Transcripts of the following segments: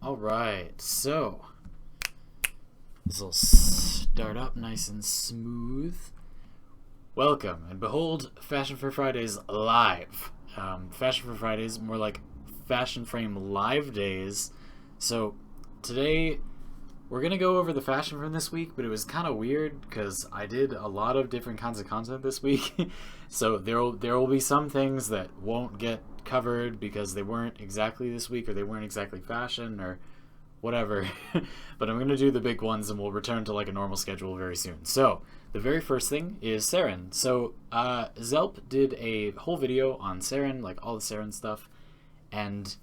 Alright, so this will start up nice and smooth. Welcome, and behold, Fashion for Fridays live. Fashion for Fridays, more like Fashion Frame Live Days. So today we're going to go over the fashion from this week, but it was kind of weird because I did a lot of different kinds of content this week. So there will be some things that won't get covered because they weren't exactly this week or they weren't exactly fashion or whatever. But I'm going to do the big ones and we'll return to like a normal schedule very soon. So the very first thing is Saryn. So Zelp did a whole video on Saryn, like all the Saryn stuff, and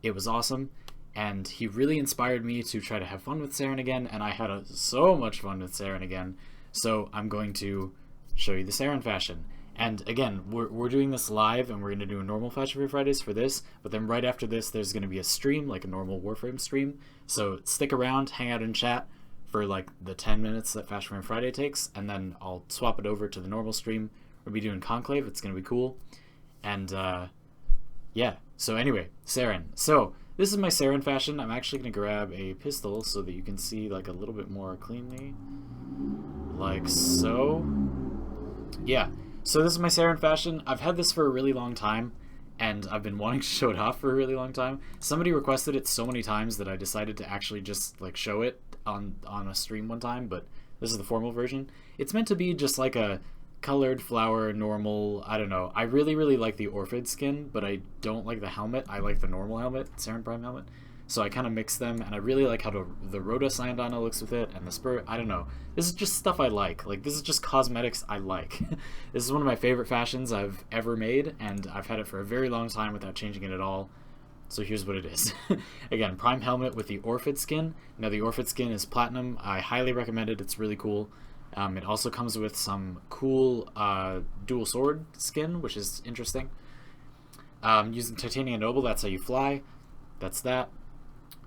it was awesome. And he really inspired me to try to have fun with Saryn again, and I had so much fun with Saryn again. So I'm going to show you the Saryn fashion. And again, we're doing this live, and we're going to do a normal Fashion for Fridays for this, but then right after this, there's going to be a stream, like a normal Warframe stream. So stick around, hang out and chat for like the 10 minutes that Fashion for Friday takes, and then I'll swap it over to the normal stream. We'll be doing Conclave, it's going to be cool. And yeah, so anyway, Saryn. So this is my Saryn fashion. I'm actually going to grab a pistol so that you can see like a little bit more cleanly. Like so. Yeah, so this is my Saryn fashion. I've had this for a really long time, and I've been wanting to show it off for a really long time. Somebody requested it so many times that I decided to actually just like show it on a stream one time, but this is the formal version. It's meant to be just like a colored flower, normal, I don't know. I really like the Orphid skin, but I don't like the helmet. I like the normal helmet, Saryn Prime helmet. So I kind of mix them, and I really like how the Rhoda Syandana looks with it, and the Spur, I don't know. This is just stuff I like. Like, this is just cosmetics I like. This is one of my favorite fashions I've ever made, and I've had it for a very long time without changing it at all. So here's what it is. Again, Prime helmet with the Orphid skin. Now, the Orphid skin is platinum. I highly recommend it. It's really cool. It also comes with some cool dual sword skin, which is interesting. Using Titanium Noble, that's how you fly. That's that.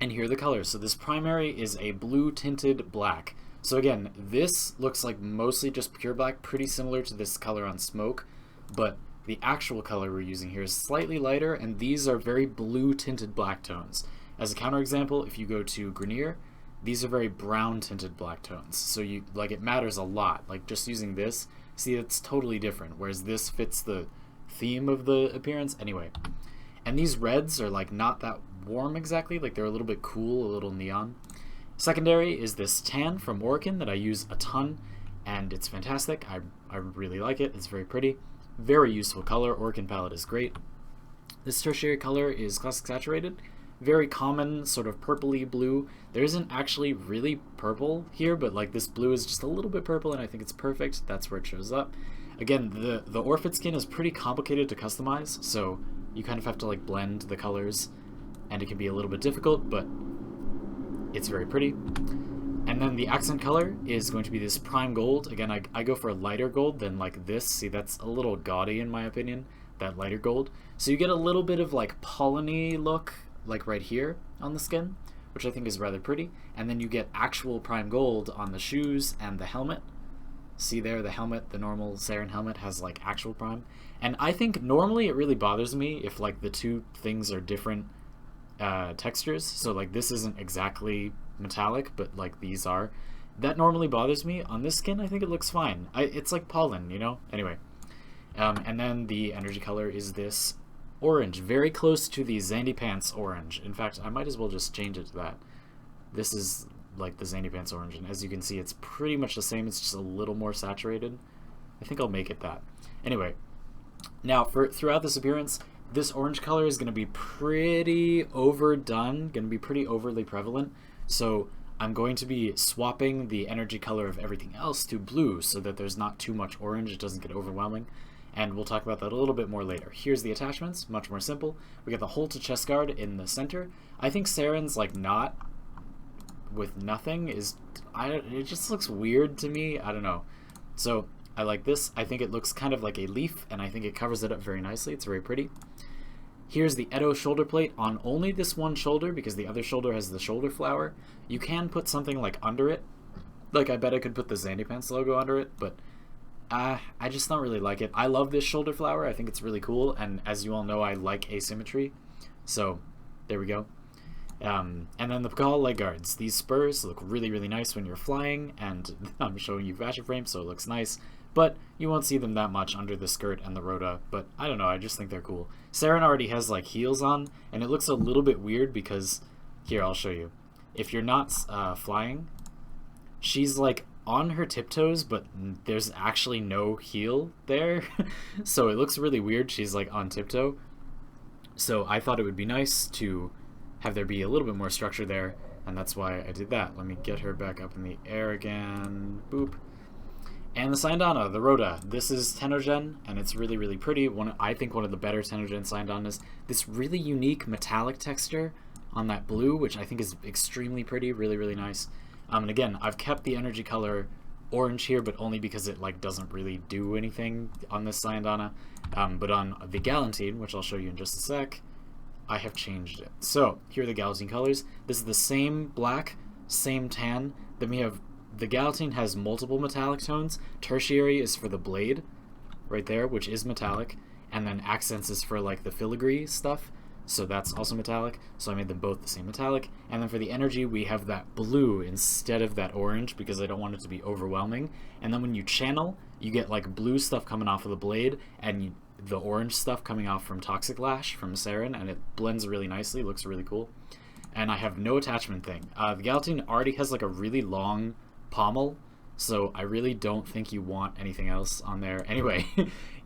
And here are the colors. So this primary is a blue tinted black. So again, this looks like mostly just pure black, pretty similar to this color on Smoke, but the actual color we're using here is slightly lighter, and these are very blue tinted black tones. As a counterexample, if you go to Grenier, these are very brown tinted black tones. So you like it matters a lot. Like just using this, see it's totally different, whereas this fits the theme of the appearance anyway. And these reds are like not that warm exactly, like they're a little bit cool, a little neon. Secondary is this tan from Orkin that I use a ton, and it's fantastic. I really like it. It's very pretty. Very useful color. Orkin palette is great. This tertiary color is Classic Saturated. Very common, sort of purpley blue. There isn't actually really purple here, but like this blue is just a little bit purple, and I think it's perfect. That's where it shows up. Again, the Orphid skin is pretty complicated to customize, so you kind of have to like blend the colors, and it can be a little bit difficult, but it's very pretty. And then the accent color is going to be this prime gold. Again, I go for a lighter gold than like this. See, that's a little gaudy in my opinion, that lighter gold. So you get a little bit of like pollen-y look, like right here on the skin, which I think is rather pretty. And then you get actual prime gold on the shoes and the helmet. See there, the helmet, the normal Saryn helmet has like actual prime. And I think normally it really bothers me if like the two things are different textures. So like this isn't exactly metallic, but like these are. That normally bothers me. On this skin, I think it looks fine. It's like pollen, you know? Anyway. And then the energy color is this orange, very close to the XandyPants orange. In fact, I might as well just change it to that. This is like the XandyPants orange, and as you can see, it's pretty much the same. It's just a little more saturated. I think I'll make it that. Anyway, now throughout this appearance, this orange color is going to be pretty overdone, going to be pretty overly prevalent. So I'm going to be swapping the energy color of everything else to blue so that there's not too much orange, it doesn't get overwhelming. And we'll talk about that a little bit more later. Here's the attachments, much more simple. We got the hole to chest guard in the center. I think Saryn's like not with nothing is, it just looks weird to me. I don't know. So I like this. I think it looks kind of like a leaf, and I think it covers it up very nicely. It's very pretty. Here's the Edo shoulder plate on only this one shoulder because the other shoulder has the shoulder flower. You can put something like under it. Like I bet I could put the XandyPants logo under it, but I just don't really like it. I love this shoulder flower. I think it's really cool, and as you all know, I like asymmetry. So there we go. And then the Pakal leg guards. These spurs look really, really nice when you're flying, and I'm showing you fashion frame, so it looks nice. But you won't see them that much under the skirt and the rota, but I don't know, I just think they're cool. Saryn already has like heels on, and it looks a little bit weird because, here, I'll show you. If you're not flying, she's like on her tiptoes, but there's actually no heel there. So it looks really weird. She's like on tiptoe. So I thought it would be nice to have there be a little bit more structure there, and that's why I did that. Let me get her back up in the air again. Boop. And the Syndana, the Rhoda. This is Tenogen, and it's really, really pretty. I think one of the better Tenogen Syndanas. This really unique metallic texture on that blue, which I think is extremely pretty, really, really nice. And again, I've kept the energy color orange here, but only because it like doesn't really do anything on this Syndana. But on the Galantine, which I'll show you in just a sec, I have changed it. So here are the Galantine colors. This is the same black, same tan. Then we have the Galantine has multiple metallic tones. Tertiary is for the blade, right there, which is metallic, and then Accents is for like the filigree stuff. So that's also metallic, so I made them both the same metallic. And then for the energy, we have that blue instead of that orange because I don't want it to be overwhelming. And then when you channel, you get like blue stuff coming off of the blade and the orange stuff coming off from Toxic Lash from Saryn, and it blends really nicely, looks really cool. And I have no attachment thing. The Galantine already has like a really long pommel, so I really don't think you want anything else on there. Anyway,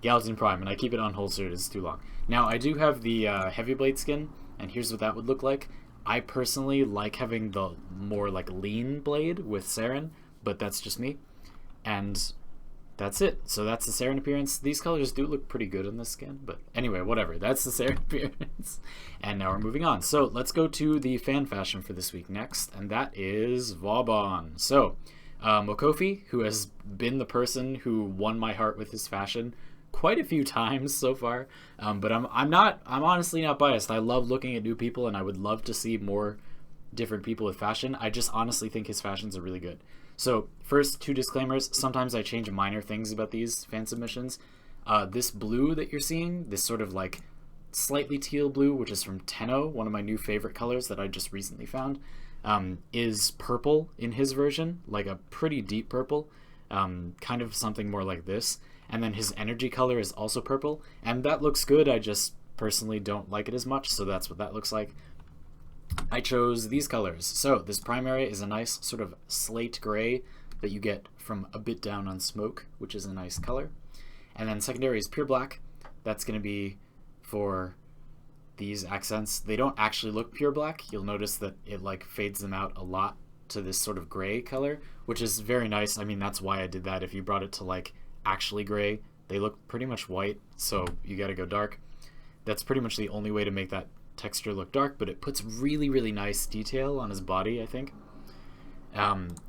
Galantine Prime, and I keep it unholstered, it's too long. Now, I do have the heavy blade skin, and here's what that would look like. I personally like having the more like lean blade with Saryn, but that's just me. And that's it. So that's the Saryn appearance. These colors do look pretty good on this skin, but anyway, whatever. That's the Saryn appearance. And now we're moving on. So let's go to the fan fashion for this week next, and that is Vauban. So Mokofi, who has been the person who won my heart with his fashion quite a few times so far, but I'm honestly not biased. I love looking at new people, and I would love to see more different people with fashion. I just honestly think his fashions are really good. So first, two disclaimers. Sometimes I change minor things about these fan submissions. This blue that you're seeing, this sort of like slightly teal blue, which is from Tenno, one of my new favorite colors that I just recently found, is purple in his version, like a pretty deep purple, kind of something more like this. And then his energy color is also purple, and that looks good. I just personally don't like it as much, so that's what that looks like. I chose these colors. So this primary is a nice sort of slate gray that you get from a bit down on smoke, which is a nice color. And then secondary is pure black. That's going to be for these accents. They don't actually look pure black. You'll notice that it like fades them out a lot to this sort of gray color, which is very nice. I mean, that's why I did that. If you brought it to like actually gray, they look pretty much white, so you got to go dark. That's pretty much the only way to make that texture look dark, but it puts really, really nice detail on his body, I think.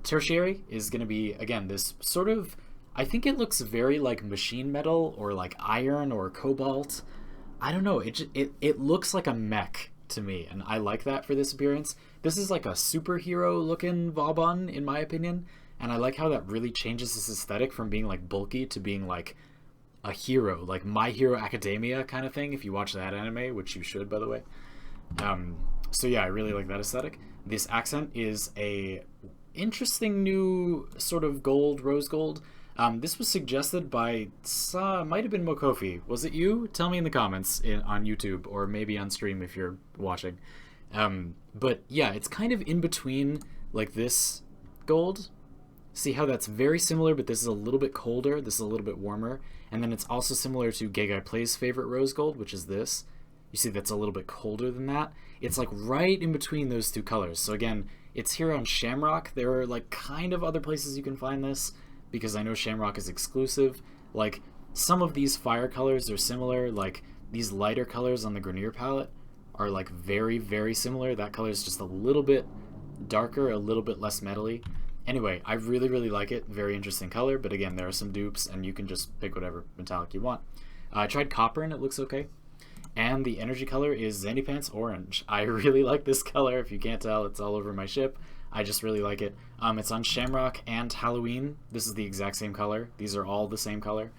Tertiary is going to be, again, this sort of, I think it looks very like machine metal or like iron or cobalt. I don't know, it looks like a mech to me, and I like that for this appearance. This is like a superhero looking Vauban, in my opinion, and I like how that really changes his aesthetic from being like bulky to being like a hero, like My Hero Academia kind of thing, if you watch that anime, which you should, by the way. So yeah, I really like that aesthetic. This accent is a interesting new sort of gold, rose gold. This was suggested by, might have been Mokofi. Was it you? Tell me in the comments on YouTube, or maybe on stream if you're watching. But yeah, it's kind of in between like this gold. See how that's very similar, but this is a little bit colder, this is a little bit warmer. And then it's also similar to Gay Guy Play's favorite rose gold, which is this. You see that's a little bit colder than that. It's like right in between those two colors. So again, it's here on Shamrock. There are like kind of other places you can find this, because I know Shamrock is exclusive. Like some of these fire colors are similar, like these lighter colors on the Grenier palette are like very, very similar. That color is just a little bit darker, a little bit less metally. Anyway, I really, really like it. Very interesting color, but again, there are some dupes, and you can just pick whatever metallic you want. I tried copper, and it looks okay. And the energy color is XandyPants Orange. I really like this color. If you can't tell, it's all over my ship. I just really like it. It's on Shamrock and Halloween. This is the exact same color. These are all the same color.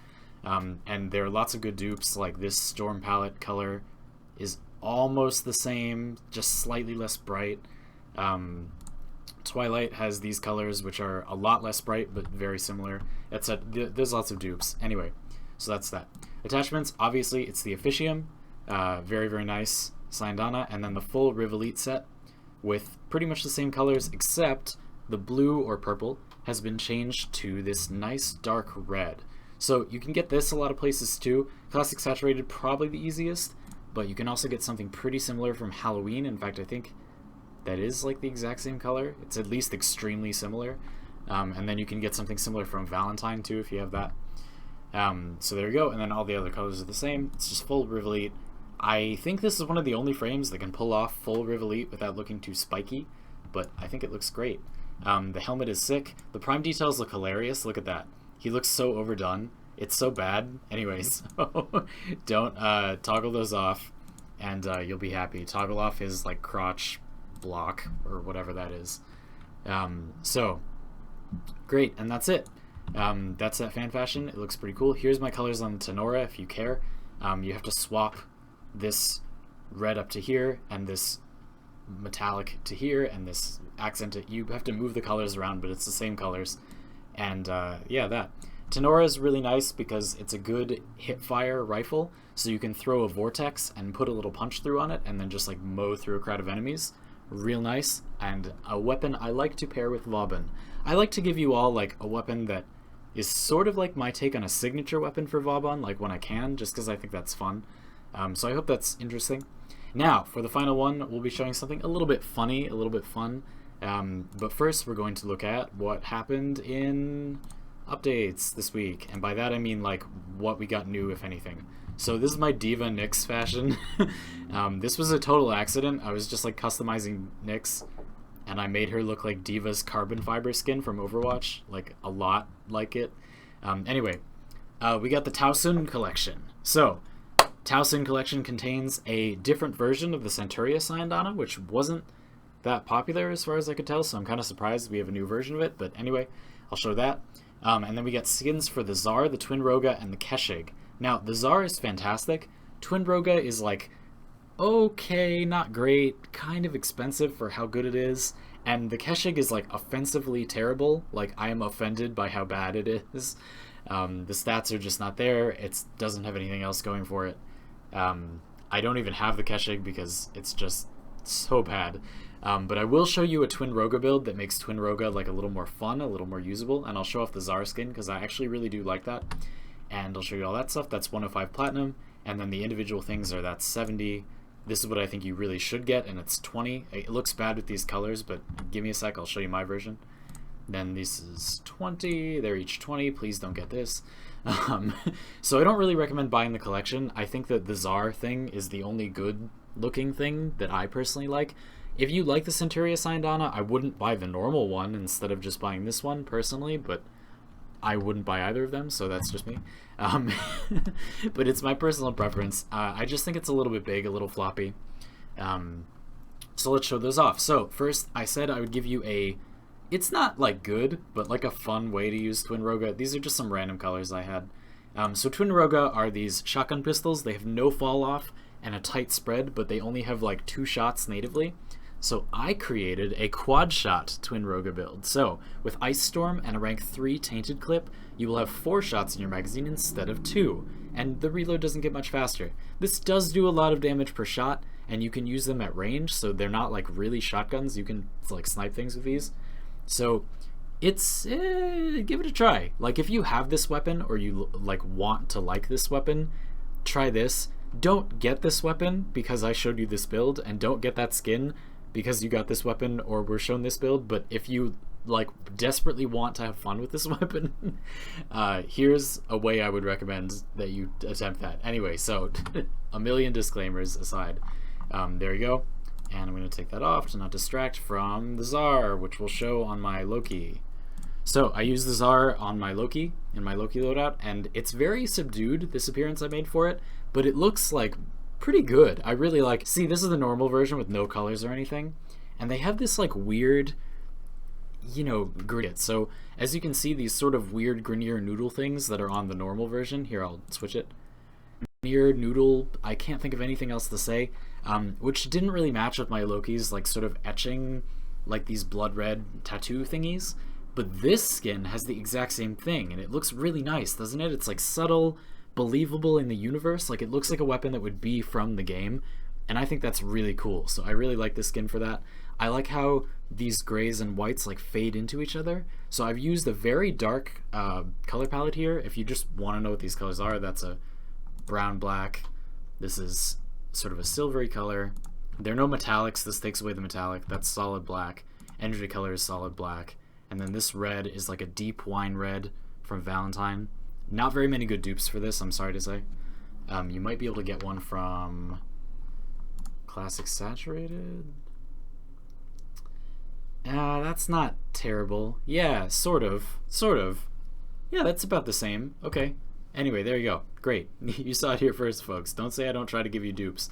And there are lots of good dupes, like this Storm palette color is almost the same, just slightly less bright. Twilight has these colors, which are a lot less bright, but very similar. There's lots of dupes. Anyway, so that's that. Attachments, obviously, it's the Officium. Very, very nice. Syandana, and then the full Rivolite set with pretty much the same colors, except the blue or purple has been changed to this nice dark red. So you can get this a lot of places too. Classic Saturated, probably the easiest, but you can also get something pretty similar from Halloween. In fact, I think that is like the exact same color. It's at least extremely similar. And then you can get something similar from Valentine too if you have that. So there you go, and then all the other colors are the same. It's just full Rivolite. I think this is one of the only frames that can pull off full Rivolite without looking too spiky, but I think it looks great. The helmet is sick. The prime details look hilarious. Look at that. He looks so overdone. It's so bad. Anyways, so don't toggle those off, and you'll be happy. Toggle off his like crotch block or whatever that is. So great, and that's it. That's that fan fashion. It looks pretty cool. Here's my colors on the Tenora if you care. You have to swap this red up to here and this metallic to here and this accent. You have to move the colors around, but it's the same colors. And yeah, that. Tenora is really nice because it's a good hip-fire rifle, so you can throw a vortex and put a little punch through on it and then just like mow through a crowd of enemies. Real nice, and a weapon I like to pair with Vauban. I like to give you all like a weapon that is sort of like my take on a signature weapon for Vauban, like when I can, just because I think that's fun. So I hope that's interesting. Now, for the final one, we'll be showing something a little bit funny, a little bit fun. But first, we're going to look at what happened in updates this week. And by that, I mean, like, what we got new, if anything. So this is my Diva Nyx fashion. This was a total accident. I was just, like, customizing Nyx, and I made her look like Diva's carbon fiber skin from Overwatch. Like, a lot like it. Anyway, we got the Taosun collection. So Taosun collection contains a different version of the Centuria Syandana, which wasn't that popular as far as I could tell, so I'm kind of surprised we have a new version of it, but anyway, I'll show that. And then we got skins for the Tsar, the Twin Roga, and the Keshig. Now, the Tsar is fantastic. Twin Roga is like, okay, not great, kind of expensive for how good it is, and the Keshig is like offensively terrible. Like, I am offended by how bad it is. The stats are just not there. It doesn't have anything else going for it. I don't even have the Keshig because it's just so bad. But I will show you a Twin Roga build that makes Twin Roga like a little more fun, a little more usable, and I'll show off the Tsar skin because I actually really do like that. And I'll show you all that stuff. That's 105 platinum, and then the individual things are that's 70. This is what I think you really should get, and it's 20. It looks bad with these colors, but give me a sec, I'll show you my version. Then this is 20, they're each 20, please don't get this. So I don't really recommend buying the collection. I think that the Tsar thing is the only good looking thing that I personally like. If you like the Centuria Syandana, I wouldn't buy the normal one instead of just buying this one personally, but I wouldn't buy either of them, so that's just me. But it's my personal preference. I just think it's a little bit big, a little floppy. So let's show those off. So first, I said I would give you a, it's not like good, but like a fun way to use Twin Roga. These are just some random colors I had. So Twin Roga are these shotgun pistols. They have no fall off and a tight spread, but they only have like 2 shots natively. So I created a quad shot Twin Roga build. So with Ice Storm and a rank 3 tainted clip, you will have 4 shots in your magazine instead of 2, and the reload doesn't get much faster. This does do a lot of damage per shot, and you can use them at range, so they're not like really shotguns. You can like snipe things with these. So it's give it a try. Like if you have this weapon or you like want to like this weapon, try this. Don't get this weapon because I showed you this build, and don't get that skin because you got this weapon or were shown this build. But if you like desperately want to have fun with this weapon, here's a way I would recommend that you attempt that. Anyway, so a million disclaimers aside, there you go. And I'm going to take that off to not distract from the Tsar, which will show on my Loki. So I use the Tsar on my Loki, in my Loki loadout, and it's very subdued, this appearance I made for it, but it looks like pretty good. I really like, see, this is the normal version with no colors or anything, and they have this like weird, you know, grid. So as you can see, these sort of weird Grenier noodle things that are on the normal version, here I'll switch it. Grenier noodle, I can't think of anything else to say. which didn't really match with my Loki's like sort of etching like these blood red tattoo thingies. But this skin has the exact same thing, and it looks really nice, doesn't it? It's like subtle, believable in the universe. Like it looks like a weapon that would be from the game, and I think that's really cool. So I really like this skin for that. I like how these grays and whites like fade into each other. So I've used a very dark color palette here. If you just want to know what these colors are, that's a brown black. This is sort of a silvery color. There are no metallics. This takes away the metallic. That's solid black. Energy color is solid black. And then this red is like a deep wine red from Valentine. Not very many good dupes for this, I'm sorry to say. You might be able to get one from Classic Saturated. That's not terrible. Yeah, sort of. Sort of. Yeah, that's about the same. Okay. Anyway, there you go. Great. You saw it here first, folks. Don't say I don't try to give you dupes.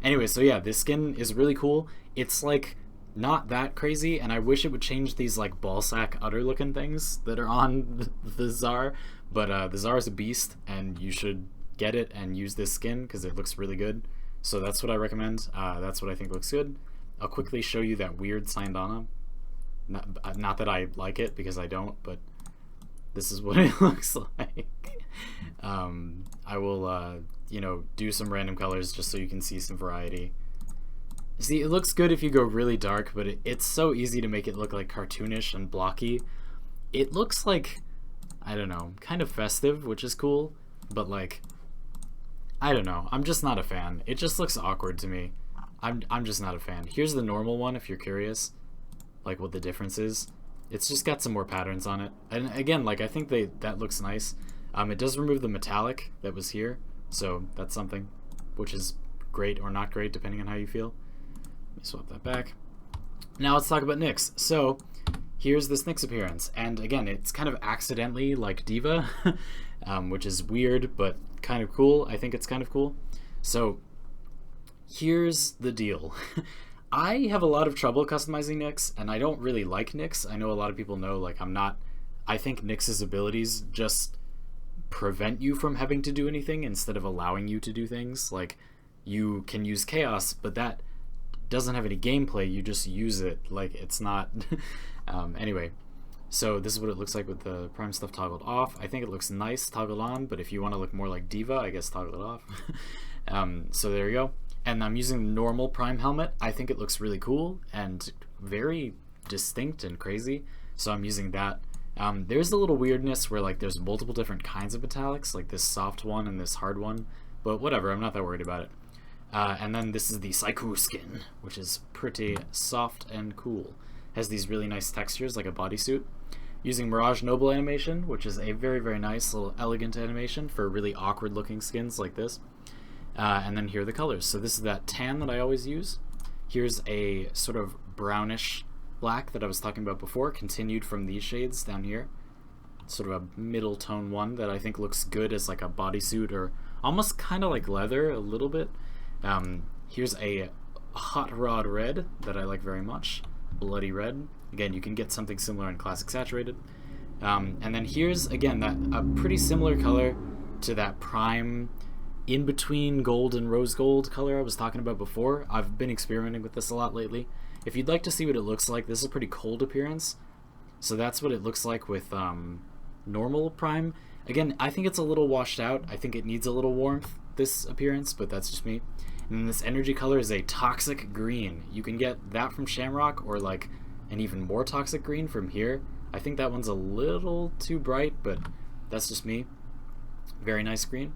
Anyway, so yeah, this skin is really cool. It's like not that crazy, and I wish it would change these like ballsack udder looking things that are on the Tsar. But the Tsar is a beast, and you should get it and use this skin because it looks really good. So that's what I recommend. That's what I think looks good. I'll quickly show you that weird Syndana. Not that I like it, because I don't, but this is what it looks like. I will, you know, do some random colors just so you can see some variety. See, it looks good if you go really dark, but it's so easy to make it look like cartoonish and blocky. It looks like, I don't know, kind of festive, which is cool, but like, I don't know. I'm just not a fan. It just looks awkward to me. I'm just not a fan. Here's the normal one if you're curious, like what the difference is. It's just got some more patterns on it. And again, like I think that looks nice. It does remove the metallic that was here, so that's something, which is great or not great depending on how you feel. Let me swap that back. Now let's talk about NYX. So here's this NYX appearance, and again, it's kind of accidentally like Diva, which is weird but kind of cool. I think it's kind of cool. So here's the deal. I have a lot of trouble customizing NYX, and I don't really like NYX. I know a lot of people know, like, I think NYX's abilities just prevent you from having to do anything instead of allowing you to do things. Like, you can use Chaos, but that doesn't have any gameplay. You just use it. Like, it's not... Anyway, so this is what it looks like with the Prime stuff toggled off. I think it looks nice toggled on, but if you want to look more like Diva, I guess toggle it off. So there you go. And I'm using the normal Prime helmet. I think it looks really cool and very distinct and crazy, so I'm using that. There's a little weirdness where like there's multiple different kinds of metallics, like this soft one and this hard one, but whatever, I'm not that worried about it. And then this is the Saiku skin, which is pretty soft and cool. Has these really nice textures like a bodysuit. Using Mirage Noble animation, which is a very, very nice little elegant animation for really awkward looking skins like this. And then here are the colors. So this is that tan that I always use. Here's a sort of brownish black that I was talking about before, continued from these shades down here. Sort of a middle tone one that I think looks good as like a bodysuit, or almost kind of like leather a little bit. Here's a hot rod red that I like very much. Bloody red. Again, you can get something similar in Classic Saturated. And then here's, again, a pretty similar color to that Prime in between gold and rose gold color I was talking about before. I've been experimenting with this a lot lately. If you'd like to see what it looks like, this is a pretty cold appearance. So that's what it looks like with normal Prime. Again, I think it's a little washed out. I think it needs a little warmth, this appearance, but that's just me. And then this energy color is a toxic green. You can get that from Shamrock, or like an even more toxic green from here. I think that one's a little too bright, but that's just me. Very nice green.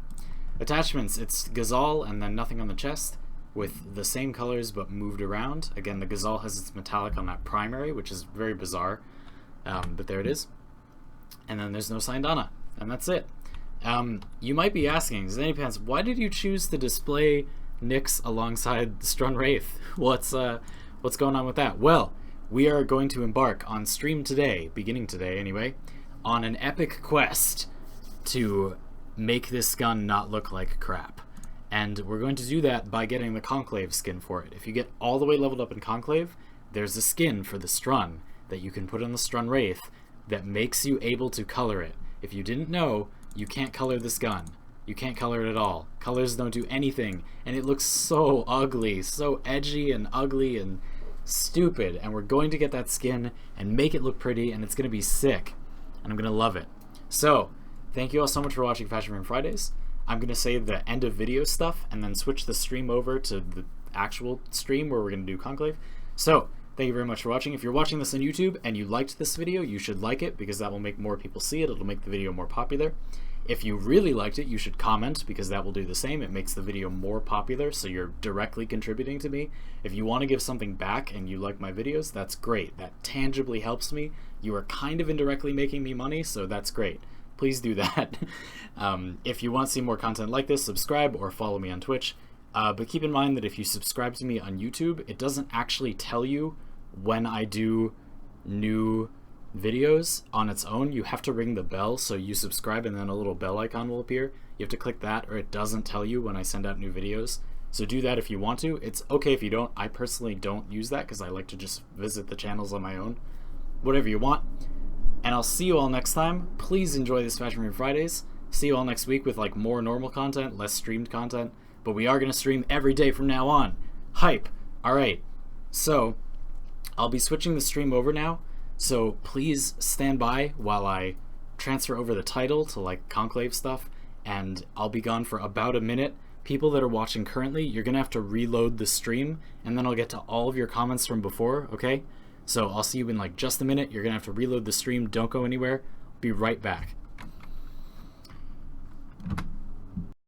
Attachments, it's Ghazal and then nothing on the chest, with the same colors but moved around. Again, the Ghazal has its metallic on that primary, which is very bizarre, but there it is. And then there's no Syndana, and that's it. You might be asking, XandyPants, why did you choose to display NYX alongside Strun Wraith? What's going on with that? Well, we are going to embark on stream today, beginning today anyway, on an epic quest to make this gun not look like crap. And we're going to do that by getting the Conclave skin for it. If you get all the way leveled up in Conclave, there's a skin for the Strun that you can put on the Strun Wraith that makes you able to color it. If you didn't know, you can't color this gun. You can't color it at all. Colors don't do anything, and it looks so ugly, so edgy and ugly and stupid, and we're going to get that skin and make it look pretty, and it's going to be sick, and I'm going to love it. So, thank you all so much for watching Fashion Frame Fridays. I'm going to say the end of video stuff, and then switch the stream over to the actual stream where we're going to do Conclave. So, thank you very much for watching. If you're watching this on YouTube and you liked this video, you should like it, because that will make more people see it. It'll make the video more popular. If you really liked it, you should comment, because that will do the same. It makes the video more popular, so you're directly contributing to me. If you want to give something back and you like my videos, that's great. That tangibly helps me. You are kind of indirectly making me money, so that's great. Please do that. If you want to see more content like this, subscribe or follow me on Twitch. But keep in mind that if you subscribe to me on YouTube, it doesn't actually tell you when I do new videos on its own. You have to ring the bell, so you subscribe and then a little bell icon will appear. You have to click that, or it doesn't tell you when I send out new videos. So do that if you want to. It's okay if you don't. I personally don't use that because I like to just visit the channels on my own. Whatever you want. And I'll see you all next time. Please enjoy this Fashion Frame Fridays. See you all next week with like more normal content, less streamed content. But we are going to stream every day from now on. Hype. Alright. So, I'll be switching the stream over now. So please stand by while I transfer over the title to like Conclave stuff, and I'll be gone for about a minute. People that are watching currently, you're gonna have to reload the stream, and then I'll get to all of your comments from before, okay? So I'll see you in like just a minute. You're gonna have to reload the stream. Don't go anywhere. Be right back.